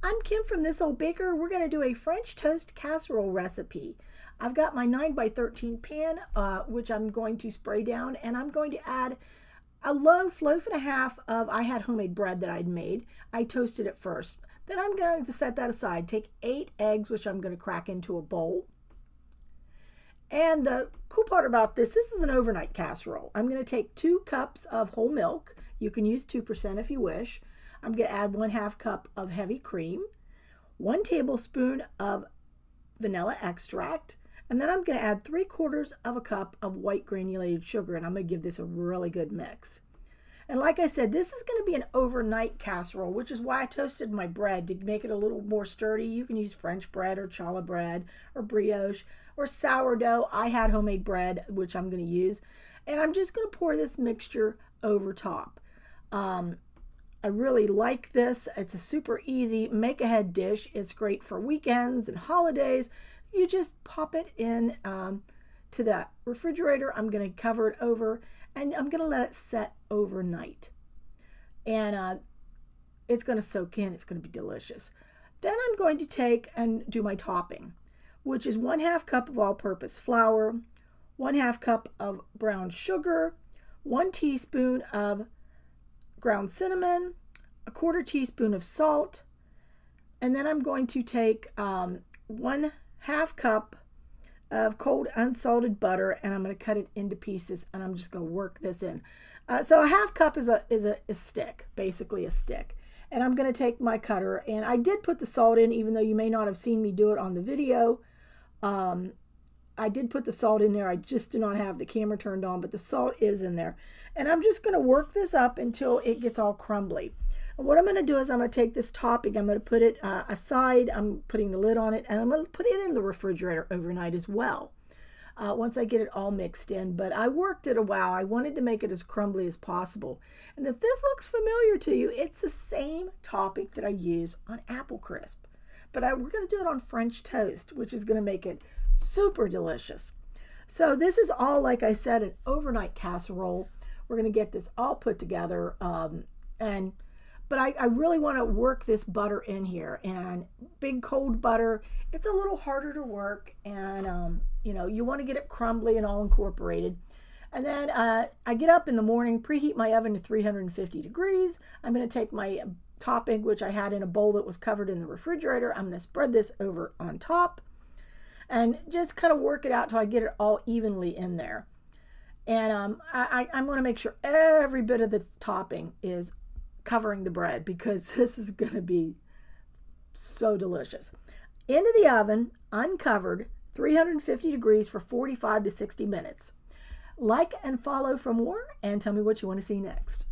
I'm Kim from This Old Baker. We're going to do a French toast casserole recipe. I've got my 9x13 pan, which I'm going to spray down, and I'm going to add a loaf and a half of, I had homemade bread that I'd made. I toasted it first. Then I'm going to set that aside. Take 8 eggs, which I'm going to crack into a bowl. And the cool part about this is an overnight casserole. I'm going to take 2 cups of whole milk. You can use 2% if you wish. I'm going to add 1/2 cup of heavy cream, 1 tablespoon of vanilla extract, and then I'm going to add 3/4 of a cup of white granulated sugar, and I'm going to give this a really good mix. And like I said, this is going to be an overnight casserole, which is why I toasted my bread to make it a little more sturdy. You can use French bread or challah bread or brioche or sourdough. I had homemade bread, which I'm going to use. And I'm just going to pour this mixture over top. I really like this. It's a super easy make-ahead dish. It's great for weekends and holidays. You just pop it in to the refrigerator. I'm going to cover it over, and I'm going to let it set overnight. And it's going to soak in. It's going to be delicious. Then I'm going to take and do my topping, which is 1/2 cup of all-purpose flour, 1/2 cup of brown sugar, 1 teaspoon of ground cinnamon, 1/4 teaspoon of salt, and then I'm going to take 1/2 cup of cold unsalted butter, and I'm going to cut it into pieces, and I'm just going to work this in. So a 1/2 cup is a stick, basically a stick. And I'm going to take my cutter, and I did put the salt in, even though you may not have seen me do it on the video. I did put the salt in there. I just do not have the camera turned on, but the salt is in there. And I'm just going to work this up until it gets all crumbly. And what I'm going to do is I'm going to take this topping, I'm going to put it aside, I'm putting the lid on it, and I'm going to put it in the refrigerator overnight as well, once I get it all mixed in. But I worked it a while. I wanted to make it as crumbly as possible. And if this looks familiar to you, it's the same topping that I use on apple crisp. But we're going to do it on French toast, which is going to make it super delicious. So this is all, like I said, an overnight casserole. We're going to get this all put together, but I really want to work this butter in here. And big cold butter, it's a little harder to work, and you know, you want to get it crumbly and all incorporated. And then I get up in the morning, preheat my oven to 350 degrees. I'm going to take my topping, which I had in a bowl that was covered in the refrigerator. I'm going to spread this over on top and just kind of work it out till I get it all evenly in there. And I'm going to make sure every bit of the topping is covering the bread, because this is going to be so delicious. Into the oven, uncovered, 350 degrees for 45 to 60 minutes. Like and follow for more, and tell me what you want to see next.